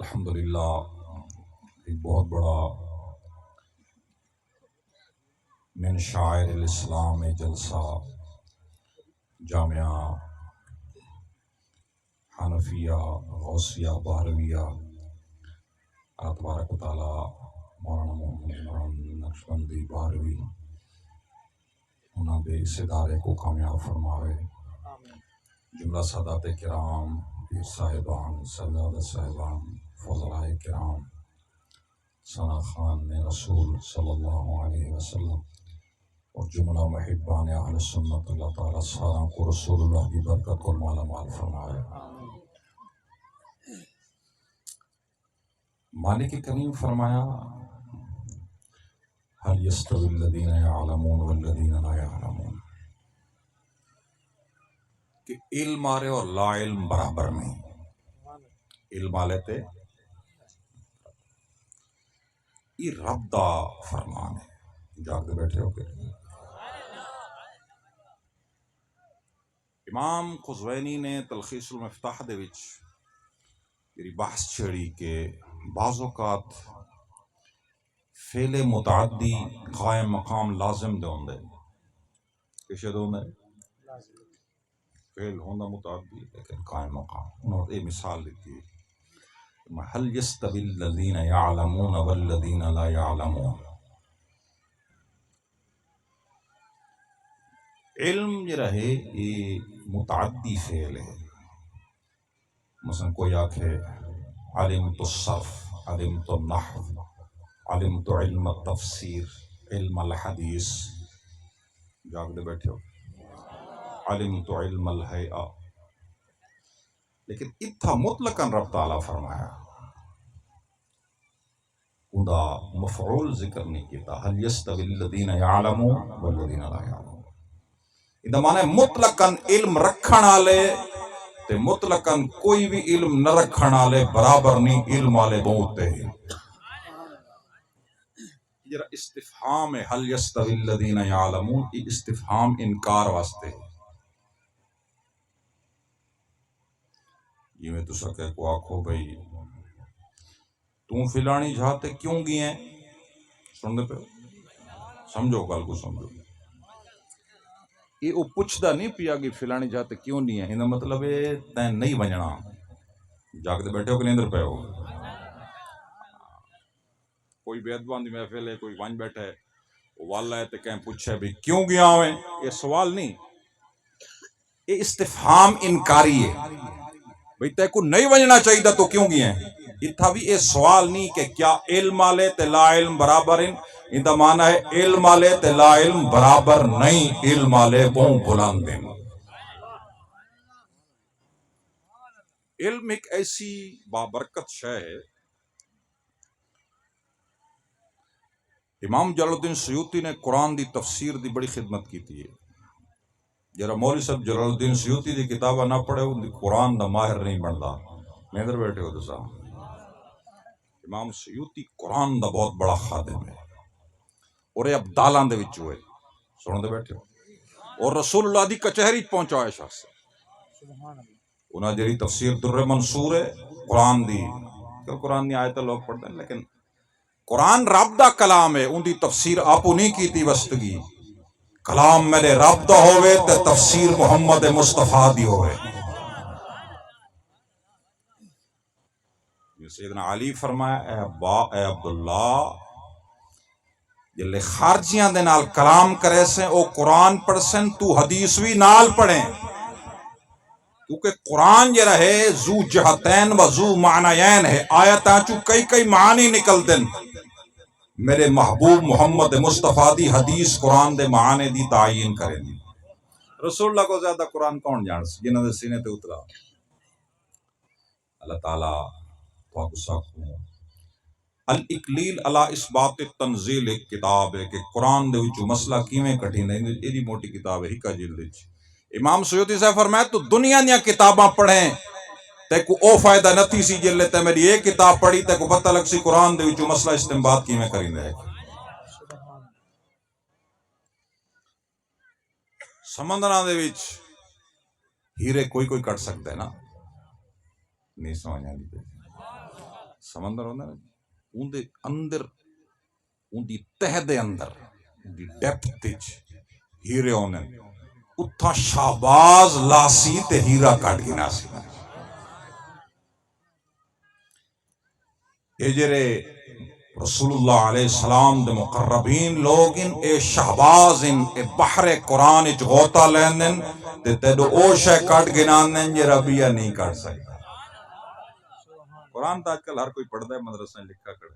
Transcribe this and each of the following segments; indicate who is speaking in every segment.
Speaker 1: الحمدللہ ایک بہت بڑا من شاعر الاسلام جلسہ جامعہ حنفیہ غوثیہ بہرویہ اللہ تبارک و تعالی مولانا محمد عمران نقشبندی بہروی انہاں دے اس ادارے کو کامیاب فرماوے، جملہ سادات کرام، پیر صاحبان، سردار صاحبان، فضلاء کرام، ثنا خان رسول صلی اللہ علیہ وسلم اور جملہ محبان اہل سنت، اللہ تعالیٰ سارا کو رسول اللہ کی برکت کو مالا مال فرمائے۔ مالک کریم فرمایا هل يستوي الذين يعلمون والذين لا يعلمون، کہ علم آرے اور لا علم برابر نہیں۔ علم آلے تے یہ رب دا فرمان ہے، جاگ دے بیٹھے ہو کے امام قزوینی نے تلخیص المفتاح دے وچ میری بحث چھڑی کہ بعض اوقات فعل متعدی قائم مقام لازم دے ہوندے، کسے دے ہوندے فعل ہوندا متعدی لیکن قائم مقام۔ انہوں نے مثال دیتی ہے هل يستوي الذين يعلمون والذين لا يعلمون۔ علم یہ رہے یہ متعدی فعل ہے، مثلا کوئی آکھے علمت الصرف، علمت النحو، علمت علم التفسیر، علم الحدیث، جاگ دے بیٹھے ہو، علمت علم الہیئہ، لیکن اتھا مطلقاً رب تعالیٰ فرمایا اندہ مفعول ذکر نہیں کیتا هل يستوي الذين يعلمون والذين لا يعلمون۔ اندہ معنی مطلقاً علم رکھن آلے تے مطلقاً کوئی بھی علم نہ رکھن آلے برابر نہیں، علم آلے بہت ہیں۔ یہ استفہام ہے هل يستوي الذين يعلمون، یہ استفہام انکار واسطے ہے۔ یہ میں تو سکے کو آکھو بھئی تم فلانی جھاتے کیوں گئی ہیں، سن دے پہ سمجھو گل کو سمجھو، یہ پوچھدا نہیں پیا کہ فلانی جھاتے کیوں نہیں ہے، یہ مطلب ہے تین نہیں بننا، جاگتے بیٹھے ہو کہ نیندر پہ ہو۔ کوئی بیدبان دی محفل ہے، کوئی ون بیٹھا ہے، وہ والا ہے تے کہیں پوچھے بھی کیوں گیا ہوئے، یہ سوال نہیں، یہ استفہام انکاری ہے، بھئی تے کو نہیں بننا چاہیے تو کیوں گیا ہیں، اتھا بھی یہ سوال نہیں کہ کیا علم آلے تے لا علم برابر ہیں، اندہ معنی ہے علم آلے تے لا علم برابر نہیں، علم آلے بہن بلند ہیں۔ علم ایک ایسی بابرکت شے ہے، امام جلال الدین سیوطی نے قرآن دی تفسیر دی بڑی خدمت کی تھی، جرا مولوی صاحب جلال الدین سیوطی دی کتابہ نہ پڑھے ان دی قرآن دا ماہر نہیں بندا، میں ادھر بیٹھے ہو تو صاحب امام سیوطی قرآن دا بہت بڑا خادم ہے، اور یہ ابدالاں دے وچ ہوئے سن دے بیٹھے ہو، اور رسول اللہ دی کچہری پہنچا ہے شخص، انہاں جری تفسیر در منصور ہے قرآن دی، کہ قرآن دی آیت لوگ پڑھتے ہیں لیکن قرآن رب دا کلام ہے، ان دی تفسیر آپو نہیں کی تھی وستگی، کلام میرے رب دا ہوئے تے تفسیر محمد مصطفیٰ دی ہوئے۔ سیدنا علی فرمایا اے ابا اے عبداللہ جلے خارجیاں دے نال کلام کرے سے او قرآن پڑھ سن تو حدیث بھی نال پڑھیں، کیونکہ قرآن یہ رہے ذو جہتین و ذو معنیین ہے، آیتاں چو کئی معنی نکل دن، میرے محبوب محمد مصطفیٰ دی حدیث قرآن دے معنی دی تعین کریں۔ رسول اللہ کو زیادہ قرآن کون جان سی جنہوں دے سینے تے اترا۔ اللہ تعالیٰ تو ساکھوں الاکلیل علی اثبات التنزیل ایک کتاب ہے کہ قرآن دے وچوں مسئلہ کیویں کٹھی نہیں، ایڈی موٹی کتاب ہے ہکا جلد وچ۔ امام سیوطی صاحب فرمایا تو دنیا دیاں کتاباں پڑھیں تے کو او فائدہ نہ تھی سی جلے تے میری ایک کتاب پڑھی تے کو پتہ لگ سی قرآن دے وچوں مسئلہ استنباط کیویں کریندے ہے۔ سمندراں دے وچ ہیرے کوئی کٹ سکتا ہے نا، نہیں سمجھ آندی پئی، سمندر ہوندے نا اون دے اندر اون دی تہ دے اندر اون دی ڈیپتھ وچ ہیرے ہوندے اتھا شہباز لاسی تے ہیرا کٹ گنا سی یہ جرے رسول اللہ علیہ السلام دے مقربین لوگ ان اے شہباز ان اے بحر قرآن اچ غوطہ لیندن تے تیڈو او شے کٹ گناندن جے ربیہ نہیں کٹ سکتا قرآن تا آج کل ہر کوئی پڑھتا ہے مدرسہ لکھا کھڑے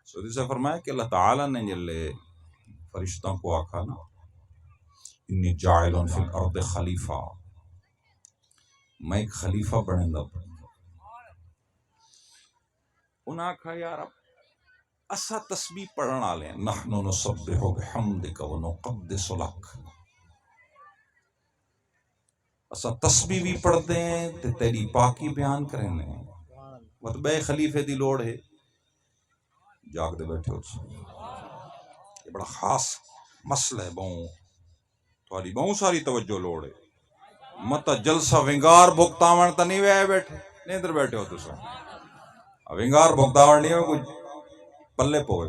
Speaker 1: سودی سے فرمایا کہ اللہ تعالیٰ نے جلے فرشتوں کو آکھا نا انی جاعلن فی الارض خلیفہ میں ایک خلیفہ بنے دا انہاں کہا یار اب اسا تسبیح پڑھن والے ہیں نحن نسبح بحمدک ونقدس لک اسا تسبیح بھی پڑھتے ہیں تے تیری پاکی بیان کریں ہیں مطبع خلیفے دی لوڑ ہے جاگ دے بیٹھے ہو یہ بڑا خاص مسئلہ ہے تھوڑی بہت ساری توجہ لوڑ ہے مت جلسہ ونگار بھگتاون تا نہیں وے بیٹھے نہیں ادھر بیٹھے ہو تو سو ونگار بھگتاون نہیں ہو کچھ پلے پوے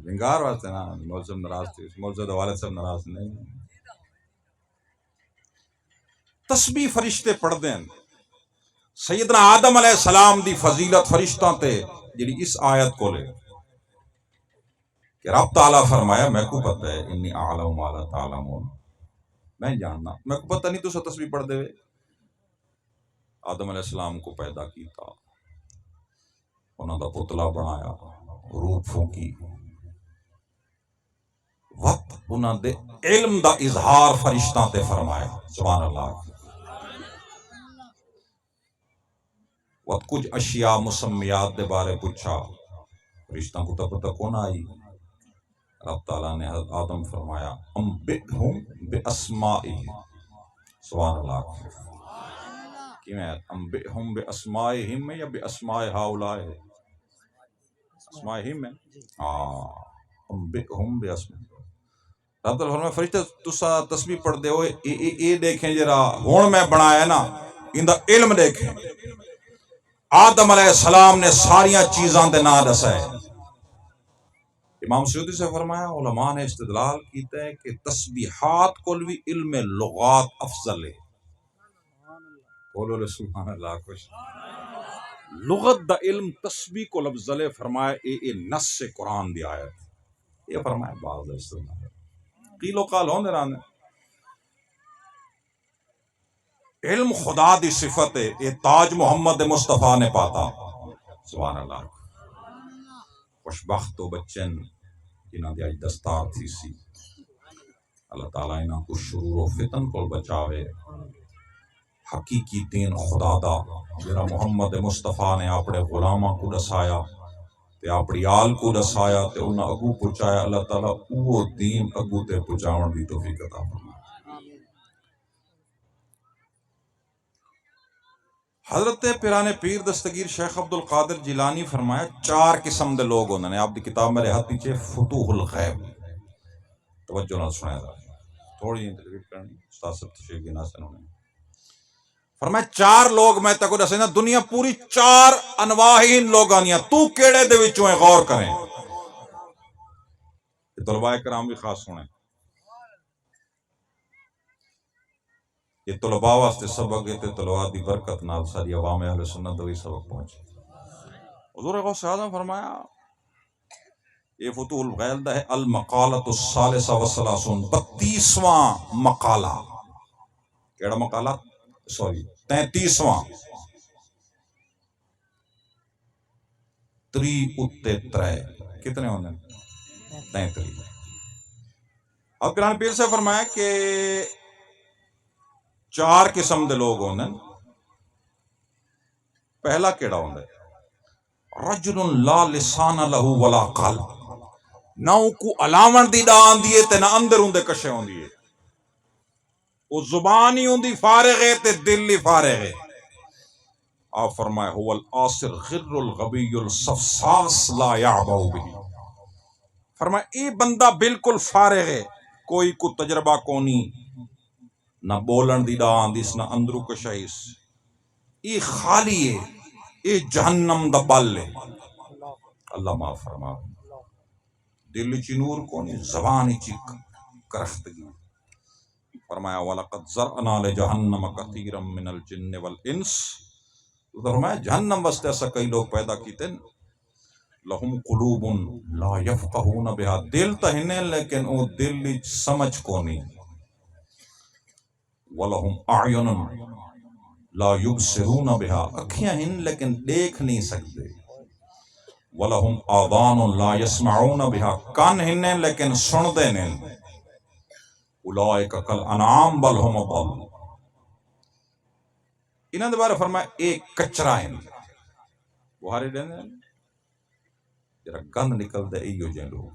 Speaker 1: ونگار واسطے نا موزم ناراض تھی موزد والد صاحب ناراض نہیں تسبیح فرشتے پڑھ دیں سیدنا آدم علیہ السلام دی فضیلت فرشتہ تے جڑی اس آیت کو لے کہ رب تعالیٰ فرمایا میں کو پتہ ہے انی اعلم ما لا تعلمون میں جاننا میں کو پتہ نہیں تو سا تسبیح پڑھ دے آدم علیہ السلام کو پیدا کیتا انہوں دا پتلا بنایا روح پھونکی وقت انہوں دے علم دا اظہار فرشتہ تے فرمایا سبحان اللہ وقت کچھ اشیاء مسمیات دے بارے پوچھا فرشتہ کو تو پتہ کون آئی رب تعالیٰ نے حضرت آدم فرمایا انبئہم باسمائہم سبحان اللہ کیوں ہے انبئہم باسمائہم یا باسماء ہؤلاء اسمائہم ہے انبئہم باسمائہم رب تعالیٰ فرمایا فرشتے تسا تسبیح پڑھ دے ہوئے اے دیکھیں جرا ہون میں بنایا نا ان دا علم دیکھیں آدم علیہ السلام نے ساریاں چیزاں دے نا دسا ہے امام سیوطی سے فرمایا علماء نے استدلال کیتا ہے کہ تسبیحات کو بھی علم لغات افضل ہے بولو سبحان اللہ کچھ لغت دا علم تسبیح کو لفظل فرمایا اے نص سے قرآن دی آیت یہ فرمایا بعض استدلال قیل و قال ہوندے رانے علم خدا دی صفت ہے یہ تاج محمد مصطفیٰ نے پاتا سبحان اللہ خوشبخت و بچن جنہاں دی آج دستار تھی سی اللہ تعالیٰ انہاں کو شرور و فتن کو بچاوے حقیقی دین خدا دا جرا محمد مصطفیٰ نے اپنے غلامہ کو دسایا تے اپنی آل کو دسایا تے انہاں اگو پہنچایا اللہ تعالیٰ وہ دین اگو تے پہنچاون دی توفیق عطا فرمائے حضرت پیران پیر دستگیر شیخ عبد القادر جیلانی فرمایا 4 قسم دے لوگ ہوندے نے آپ دی کتاب میرے ہاتھ پیچھے فتوح الغیب توجہ نال سنایا ذرا تھوڑی انٹرویو کرنی استاد صاحب تشریف گنا سنوں نے فرمایا 4 لوگ میں تکو دسے نا دنیا پوری 4 انواع ان لوگاں دیاں تو کیڑے دے وچوں غور کریں طلباء کرام بھی خاص سنیں یہ طلباء واسطے سبق ہے تے طلباء دی برکت نال ساری عوام اہل سنت وی سبق پہنچے حضور غوث اعظم فرمایا یہ فتوح الغیب دا ہے المقالۃ الثالثہ والثلاثون 32واں مقالہ کیڑا مقالہ 33واں 3 اتے 3 کتنے ہوندے 33 اب پیران پیر سے فرمایا کہ 4 قسم دے لوگ ہوندے پہلا کیڑا ہوندا ہے رجل لا لسان له ولا قلب نہ کو علاوہ دی ڈان دیے تے نہ اندر ہوندے کشے ہوندی ہے او زبان ہی ہوندی فارغ ہے تے دل ہی فارغ ہے آپ فرمائے هو الآصر غر الغبی الصفصاص لا يعبأ به فرمائے اے بندہ بالکل فارغ ہے کوئی کو تجربہ کونی نہ بولن دی ڈان دیس نہ اندرو کشائیس یہ خالی ہے اے جہنم دا بل ہے اللہ معاف فرما دل چی نور کو نہیں زبان چی کرختگی فرمایا وَلَقَدْ زَرْعْنَا لِجَهَنَّمَ كَثِيرًا مِّنَ الْجِنِّ وَالْإِنسِ تو فرمایا جہنم واسطے ایسا کئی لوگ پیدا کیتے ہیں لَهُمْ قُلُوبٌ لَا يَفْقَهُونَ بِهَا دل تو ہنے لیکن وہ دل سمجھ کو نہیں وَلَهُمْ أَعْيُنٌ لا يبصرون بها اکھیاں ہن لیکن دیکھ نہیں سکتے وَلَهُمْ آذان لا يسمعون بها کان ہن لیکن سن دے نہیں اولئک کالانعام بل هم اضل انہاں دے بارے فرمایا ایک کچرا ہے بخاری دے جرا گند نکل دے ایو جے لوگ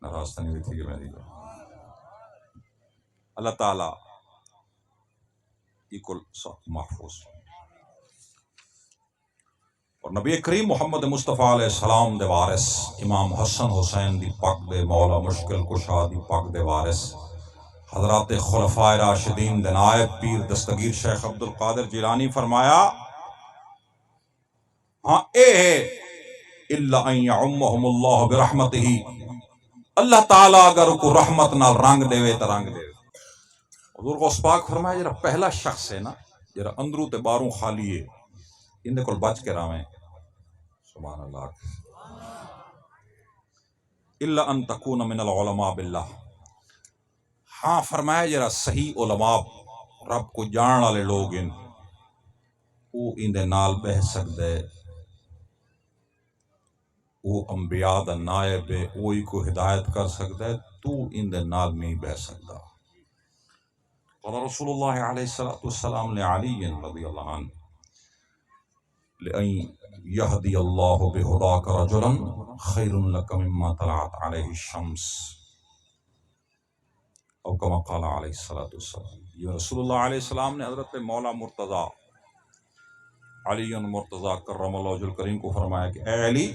Speaker 1: ناراض نہیں تھی کہ میں دی اللہ تعالی کل محفوظ اور نبی کریم محمد مصطفیٰ علیہ السلام دے وارث امام حسن حسین دی پاک دے مولا مشکل کشا دی پاک دے وارث حضرات خلفائے راشدین دے نائب پیر دستگیر شیخ عبد القادر جیلانی فرمایا ہاں اے ہے الا ان یعمہم اللہ برحمتہ اللہ تعالیٰ اگر کو رحمت نال رنگ دے تو رنگ دے حضور غوث پاک فرمایا جرا پہلا شخص ہے نا جرا اندروں تے باروں خالی ہے ان دے کول بچ کے راویں سبحان اللہ الا ان تکون من العلماء باللہ ہاں فرمایا جرا صحیح علماء رب کو جان والے لوگ ہیں وہ ان دے نال بہ سکدے وہ انبیاء دا نائب ہے وہی کو ہدایت کر سکتا ہے تو ان دے نال نہیں بہ سکتا قال رسول اللہ علیہ السلام لعلی رضی اللہ عنہ لئن یہدی اللہ بہداک رجلا خیر لک مما طلعت علیہ الشمس او کما قال علیہ السلام یہ رسول اللہ علیہ السلام نے حضرت مولا مرتضی علی مرتضی کرم اللہ وجہ الکریم کو فرمایا کہ اے علی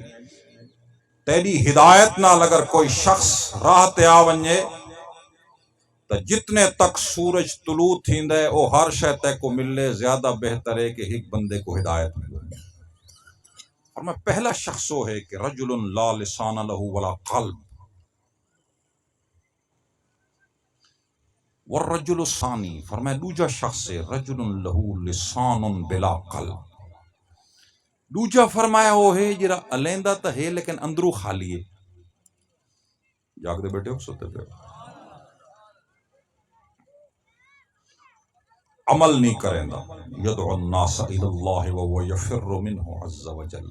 Speaker 1: تیری ہدایت نال اگر کوئی شخص راہ تے آ ونجے تو جتنے تک سورج طلوع تھیندے او ہر شے تے کو ملے زیادہ بہتر ہے کہ ایک بندے کو ہدایت ملے اور میں پہلا شخص وہ ہے کہ رجل لا لسان له ولا قلب والرجل الثانی فرمایا دوجا شخص ہے رجل له لسان بلا قلب دوجا فرمایا وہ ہے جرا الیندا تو ہے لیکن اندروں خالی ہے جاگ دے بیٹھے ہو سوتے پہ عمل نہیں کریں دا یدعو الناس الی اللہ وهو یفر منہ عز وجل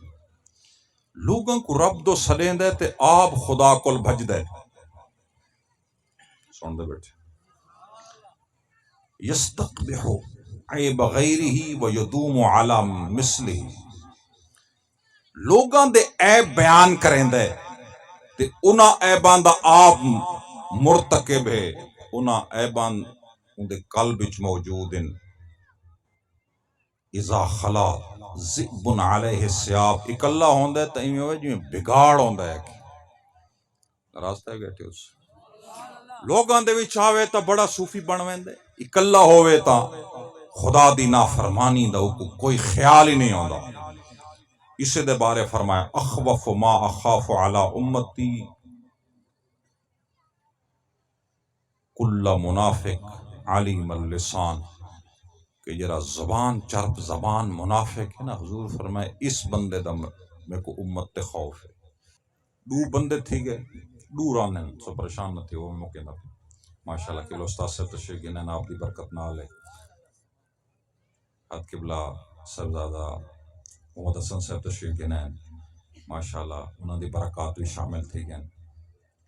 Speaker 1: لوگوں کو رب دو سلیں دے تے آپ خدا کول بھج دے سن دے بیٹھے یستقبح عیب غیرہ ویدوم علی مثلہ لوگاں دے عیب بیان کریں دے تے انہاں عیباں دا آپ مرتکب ہے انہاں عیباں دے قلب وچ موجود ہیں اذا خلا ذئب علیہ الثیاب اکلا ہوندا ہے تے ایویں ہوئے جویں بگاڑ ہوندا ہے راستہ بیٹھے اس لوگاں دے وچ آوے تا بڑا صوفی بن ویندے اکلا ہووے تا خدا دی نافرمانی دا کوئی خیال ہی نہیں ہوندا اسے دے بارے فرمایا اخوف ما اخاف علی امتی کل منافق علیم اللسان کہ جرا زبان چرب زبان منافق ہے نا حضور فرمائے اس بندے دا میں کو امت تے خوف ہے دو بندے تھی گئے دو رانے سو پریشان نہ تھے وہ موقع نہ تھے ماشاءاللہ کہ استاد سے تشریف گنن آپ دی برکت نال ہے حد قبلہ صاحبزادہ محمد حسن صاحب تشریف گنن ماشاءاللہ انہاں دی برکات بھی شامل تھی گئے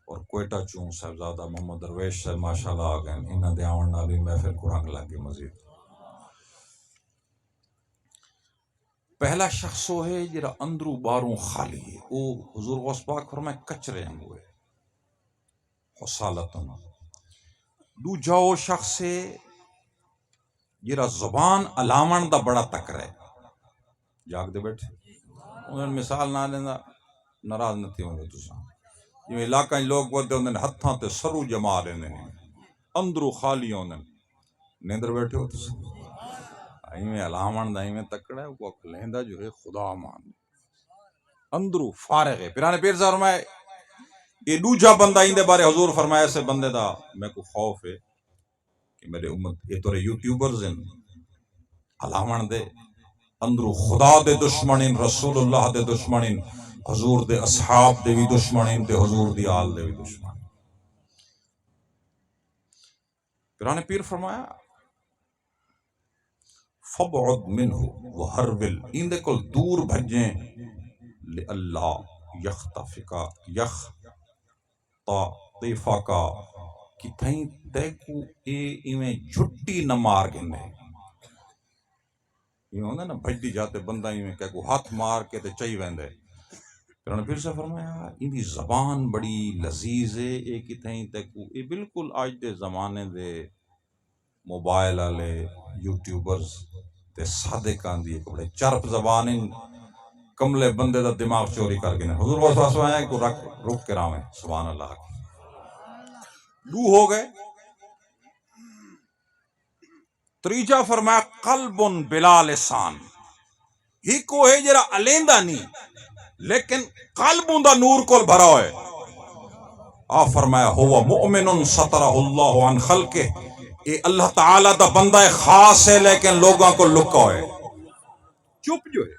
Speaker 1: اور کوئٹہ چوں صاحبزادہ محمد درویش صاحب ماشاءاللہ آ گئے انہاں دے آون نال بھی محفل کو رنگ لگ گئی مزید پہلا شخص وہ ہے جرا اندروں باروں خالی ہے وہ حضور غوث پاک فرمائے کچرے ہیں ہوئے حسالتن دوجا وہ شخص ہے جرا زبان علامن دا بڑا تکر ہے جاگ دے بیٹھے انہوں نے مثال نہ لینا ناراض نہ تھی ہوندے تساں جویں علاقہ لوگ ودے ہوندے ہتھاں تے سرو جما لیندے نے اندروں خالی ہوندے نیندر بیٹھے ہو تساں میں علامن دا میں تکڑا ہے وہ لہندا جو ہے خدا مان اندرو فارغ ہے پیرانے پیر صاحب فرمائے یہ دوجا بندہ اندے بارے حضور فرمایا سے بندے دا میں کو خوف ہے کہ میرے امت یہ تو یوٹیوبرز ہیں علامن دے اندرو خدا دے دشمنین رسول اللہ دے دشمنین حضور دے اصحاب دے بھی دشمنین تے حضور دی آل دے بھی دشمن پیرانے پیر فرمایا فبعد منہ وحرول ان دے کل دور بھجیں لِأَلَّا یختفکا یختطفکا کہ تھیں تیکو ایویں جھٹی نہ مار گنے یہ ہوندہ نا بھجدی جاتے بندہ ایویں کہ کو ہاتھ مار کے تے چاہی ویندے پھر انہوں نے پھر سے فرمایا ان دی زبان بڑی لذیذ ہے ایک ہی تھیں تیکو یہ بالکل آج دے زمانے دے موبائل آلے یوٹیوبرز تے صادقان دی ایک بڑے چرپ زبان کملے بندے دا دماغ چوری کر گئے حضور واسواس آیا کہ رک کے راویں سبحان اللہ دو ہو گئے تریجا فرمایا قلب بلا لسان ہی کو ہے جرا الیندہ نہیں لیکن قلب دا نور کول بھرا ہوئے فرمایا ہوا مؤمن سترہ اللہ عن خلقہ اے اللہ تعالیٰ دا بندہ خاص ہے لیکن لوگوں کو لکا ہوئے چپ جو ہے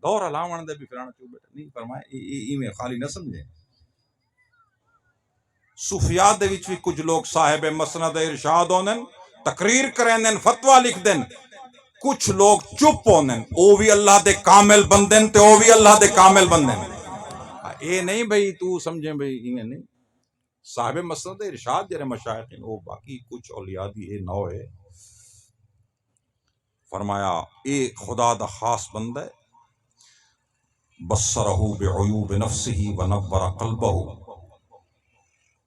Speaker 1: دور علامن دے بھی فرانا چپ بیٹھا نہیں فرمایا میں خالی نہ سمجھیں صوفیات دے وچ بھی کچھ لوگ صاحب مسند ارشاد ہوندن تقریر کریں فتوہ لکھ دیں کچھ لوگ چپ ہوندن او بھی اللہ دے کامل بندن تے او بھی اللہ دے کامل بندن اے نہیں بھئی تو سمجھیں بھئی یہ نہیں صاحب مسند ارشاد جرے مشایخ ہیں وہ باقی کچھ اولیاء دی اے نو ہے فرمایا اے خدا دا خاص بندہ ہے بصرہ بعیوب نفسہ ونور قلبہ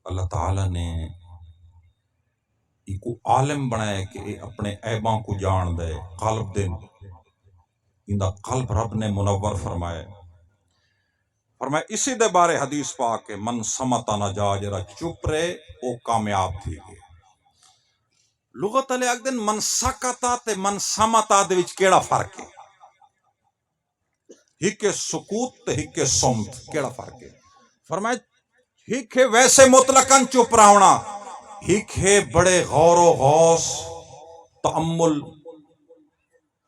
Speaker 1: اللہ تعالیٰ نے ایک عالم بنایا کہ اپنے عیباں کو جان دے قلب دے اندہ قلب رب نے منور فرمائے فرمایا اسی دے بارے حدیث پاک کہ من سمتا نجا جرا چپ رہے او کامیاب تھی گئے لغت علی اگدن من سکتا تے من سمتا دے وچ کیڑا فرق ہے ہکے سکوت تے ہکے سمت کیڑا فرق ہے فرمایا ہکے ویسے مطلقاً چپ رہونا ہکے بڑے غور و غوص تأمل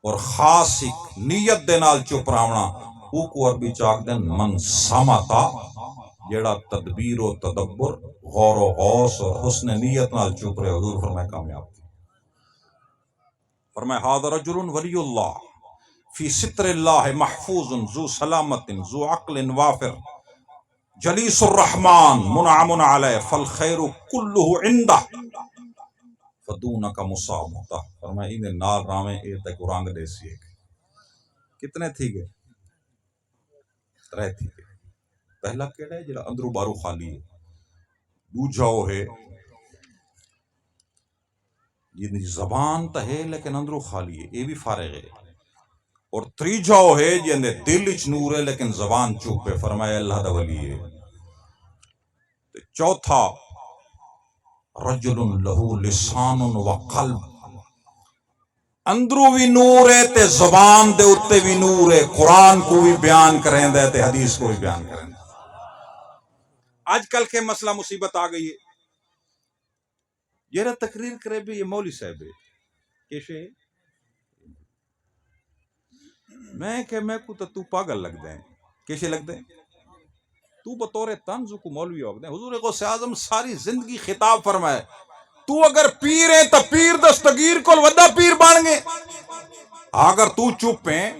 Speaker 1: اور خاص ایک نیت دے نال چپ رہونا او کو عربی چاک دن من سمتا جیڑا تدبیر و تدبر غور و غوص اور حسن نیت نال چپ رہے حضور فرمائے کامیاب تھی فرمائے هذا رجل ولی اللہ فی ستر اللہ محفوظ ذو سلامت ذو عقل وافر جلیس الرحمن منعم علیہ فالخیر کلہ عندہ فدونک مصابتہ فرمائے انہیں نال رامیں اے تک رانگ دے سی کتنے تھی گئے ترے تھی گئے پہلا کیڑا ہے جڑا اندرو بارو خالی ہے دوجاؤ ہے یہ زبان تا ہے لیکن اندرو خالی ہے یہ بھی فارغ ہے اور تریجاؤ ہے جن دل اچ نور ہے لیکن زبان چپ ہے فرمایا اللہ دا ولی ہے چوتھا رجل لہو لسان و قلب اندرو بھی نور ہے تے زبان دے اتے بھی نور ہے قرآن کو بھی بیان کریں دے تے حدیث کو بھی بیان کریں دے آج کل کے مسئلہ مصیبت آ گئی ہے یہ تقریر کرے بھی یہ مولی صاحب ہے کیسے میں کہ میں کو تو پاگل لگ دیں کیسے لگ دیں تو بطور طنز کو مولوی ہو دیں حضور غوث اعظم ساری زندگی خطاب فرمائے تو اگر پیر ہے تو پیر دستگیر کو وڈا پیر بن گے اگر تو چپ ہے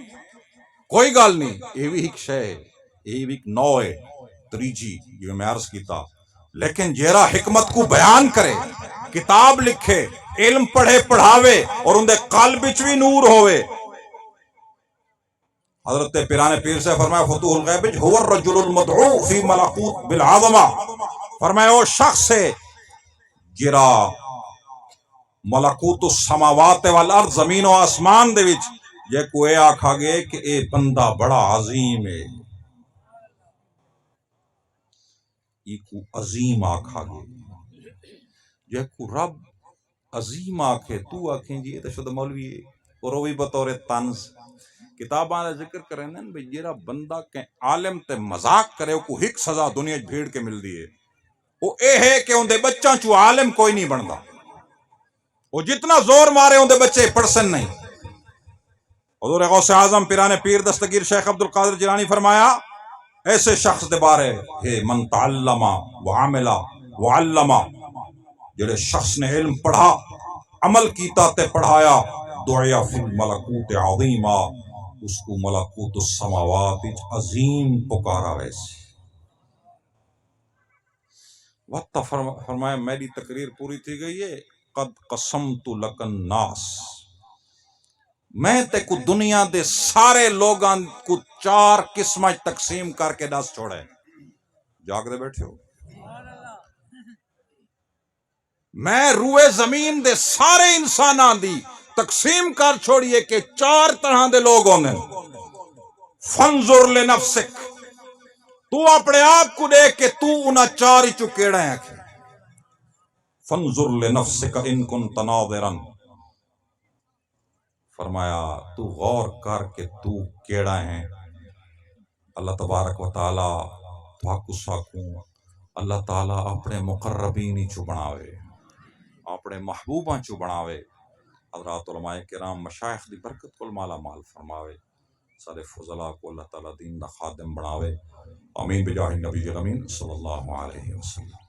Speaker 1: کوئی گال نہیں یہ بھی ایک شے ہے یہ بھی ایک نو ہے تریجی یہ میں عرض کیتا لیکن جیرا حکمت کو بیان کرے کتاب لکھے علم پڑھے پڑھاوے اور ان دے قلب وچ بھی نور ہوئے حضرت پیرانے پیر سے فرمایا فتوح الغیب هو الرجل المدعو فی ملکوت بالعظمہ فرمایا وہ شخص ہے جرا ملکوت السماوات والارض زمین و آسمان دے وچ جے کوئی آکھا گے کہ اے بندہ بڑا عظیم ہے یہ کو عظیم آکھا گے جے کو رب عظیم آکھے تو آکھیں جی یہ تو شد مولوی ہے اور وہ بھی بطور طنز کتاباں دا ذکر کریں نا بھئی جیڑا بندہ کہ عالم تے مذاق کرے کو ہک سزا دنیا بھیڑ کے مل دی ہے وہ اے ہے کہ اندے بچوں چو عالم کوئی نہیں بندا وہ جتنا زور مارے اندے بچے پڑسن نہیں حضور غوث اعظم پیران پیر دستگیر شیخ عبد القادر جیلانی فرمایا ایسے شخص دے بارے ہے من تعلم وعمل وعلم جڑے شخص نے علم پڑھا عمل کیتا تے پڑھایا دعیا فی الملکوت عظیما اس کو ملکوت السماوات عظیم پکارا ویسے وقت فرمایا میری تقریر پوری تھی گئی ہے قد قسمت لک الناس میں تے کو دنیا دے سارے لوگاں کو 4 قسمیں تقسیم کر کے دس چھوڑے جاگ دے بیٹھے ہو میں روئے زمین دے سارے انساناں دی تقسیم کر چھوڑیے کہ 4 طرح دے لوگ ہونے فنظر لنفسک تو اپنے آپ کو دیکھ کہ تو انہاں 4 ہی چکیڑا ہے فنظر لنفسک ان کنت ناظرا فرمایا تو غور کر کہ تو کیڑا ہے اللہ تبارک و تعالی تو ساکوں اللہ تعالی اپنے مقربین ہی چو بناوے اپنے محبوباں چو بناوے حضرات علماء کرام مشائخ دی برکت کل مالا مال فرماوے سارے فضلاء کو اللہ تعالی دین دا خادم بناوے آمین بجاہ النبی الامین صلی اللہ علیہ وسلم